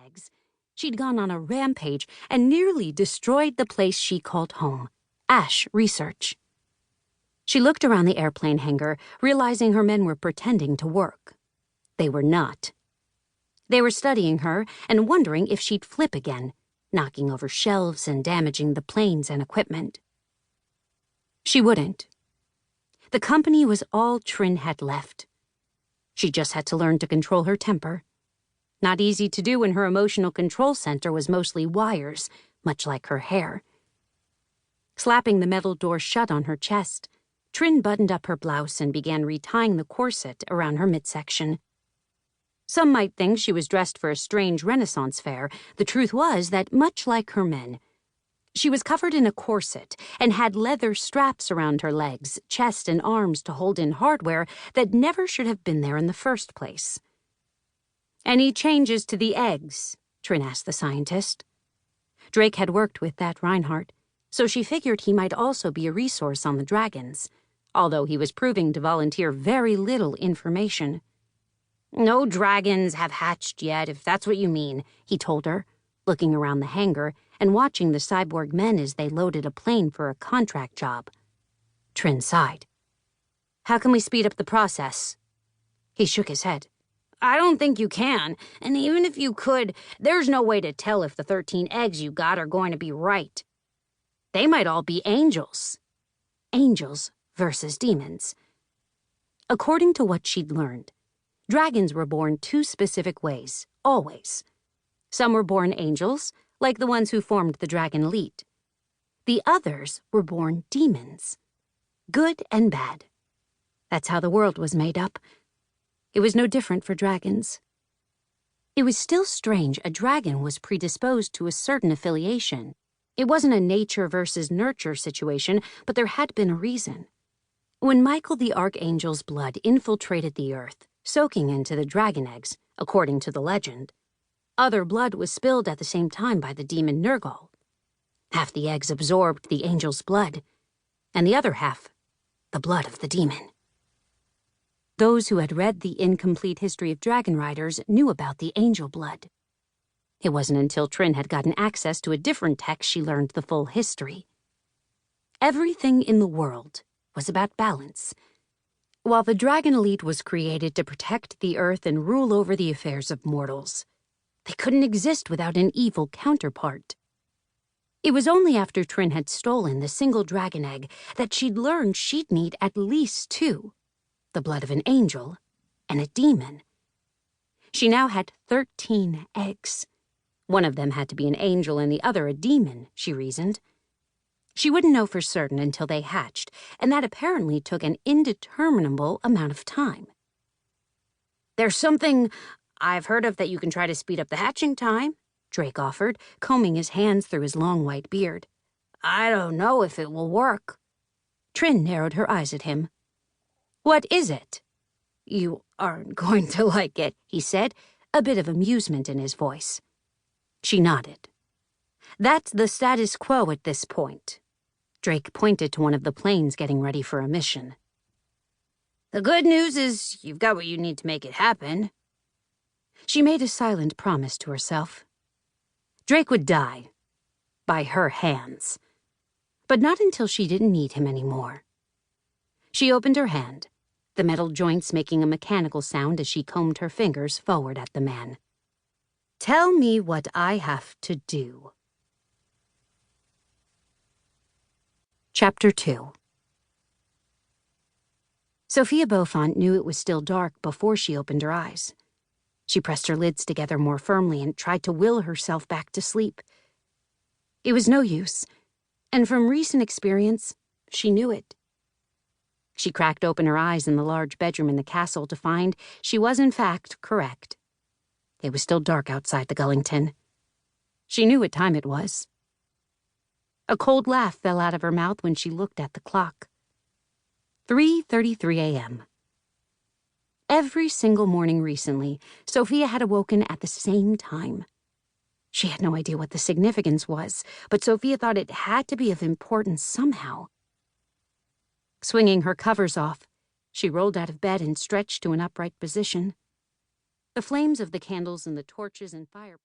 eggs, she'd gone on a rampage and nearly destroyed the place she called home, Ash Research. She looked around the airplane hangar, realizing her men were pretending to work. They were not. They were studying her and wondering if she'd flip again, knocking over shelves and damaging the planes and equipment. She wouldn't. The company was all Trin had left. She just had to learn to control her temper. Not easy to do when her emotional control center was mostly wires, much like her hair. Slapping the metal door shut on her chest, Trin buttoned up her blouse and began retying the corset around her midsection. Some might think she was dressed for a strange Renaissance fair. The truth was that, much like her men, she was covered in a corset and had leather straps around her legs, chest, and arms to hold in hardware that never should have been there in the first place. "Any changes to the eggs?" Trin asked the scientist. Drake had worked with that Reinhardt, so she figured he might also be a resource on the dragons, although he was proving to volunteer very little information. "No dragons have hatched yet, if that's what you mean," he told her, looking around the hangar and watching the cyborg men as they loaded a plane for a contract job. Trin sighed. "How can we speed up the process?" He shook his head. "I don't think you can, and even if you could, there's no way to tell if the 13 eggs you got are going to be right. They might all be angels." Angels versus demons. According to what she'd learned, dragons were born two specific ways, always. Some were born angels, like the ones who formed the dragon elite. The others were born demons. Good and bad. That's how the world was made up. It was no different for dragons. It was still strange a dragon was predisposed to a certain affiliation. It wasn't a nature versus nurture situation, but there had been a reason. When Michael the Archangel's blood infiltrated the earth, soaking into the dragon eggs, according to the legend, other blood was spilled at the same time by the demon Nergal. Half the eggs absorbed the angel's blood, and the other half, the blood of the demon. Those who had read the incomplete history of dragon riders knew about the angel blood. It wasn't until Trin had gotten access to a different text she learned the full history. Everything in the world was about balance. While the dragon elite was created to protect the earth and rule over the affairs of mortals, they couldn't exist without an evil counterpart. It was only after Trin had stolen the single dragon egg that she'd learned she'd need at least two, the blood of an angel and a demon. She now had 13 eggs. One of them had to be an angel and the other a demon, she reasoned. She wouldn't know for certain until they hatched, and that apparently took an indeterminable amount of time. "There's something I've heard of that you can try to speed up the hatching time," Drake offered, combing his hands through his long white beard. "I don't know if it will work." Trin narrowed her eyes at him. "What is it?" "You aren't going to like it," he said, a bit of amusement in his voice. She nodded. "That's the status quo at this point." Drake pointed to one of the planes getting ready for a mission. "The good news is you've got what you need to make it happen." She made a silent promise to herself. Drake would die. By her hands. But not until she didn't need him anymore. She opened her hand, the metal joints making a mechanical sound as she combed her fingers forward at the man. "Tell me what I have to do." Chapter 2. Sophia Beaufont knew it was still dark before she opened her eyes. She pressed her lids together more firmly and tried to will herself back to sleep. It was no use, and from recent experience, she knew it. She cracked open her eyes in the large bedroom in the castle to find she was in fact correct. It was still dark outside the Gullington. She knew what time it was. A cold laugh fell out of her mouth when she looked at the clock. 3:33 a.m. Every single morning recently, Sophia had awoken at the same time. She had no idea what the significance was, but Sophia thought it had to be of importance somehow. Swinging her covers off, she rolled out of bed and stretched to an upright position. The flames of the candles and the torches and fireplace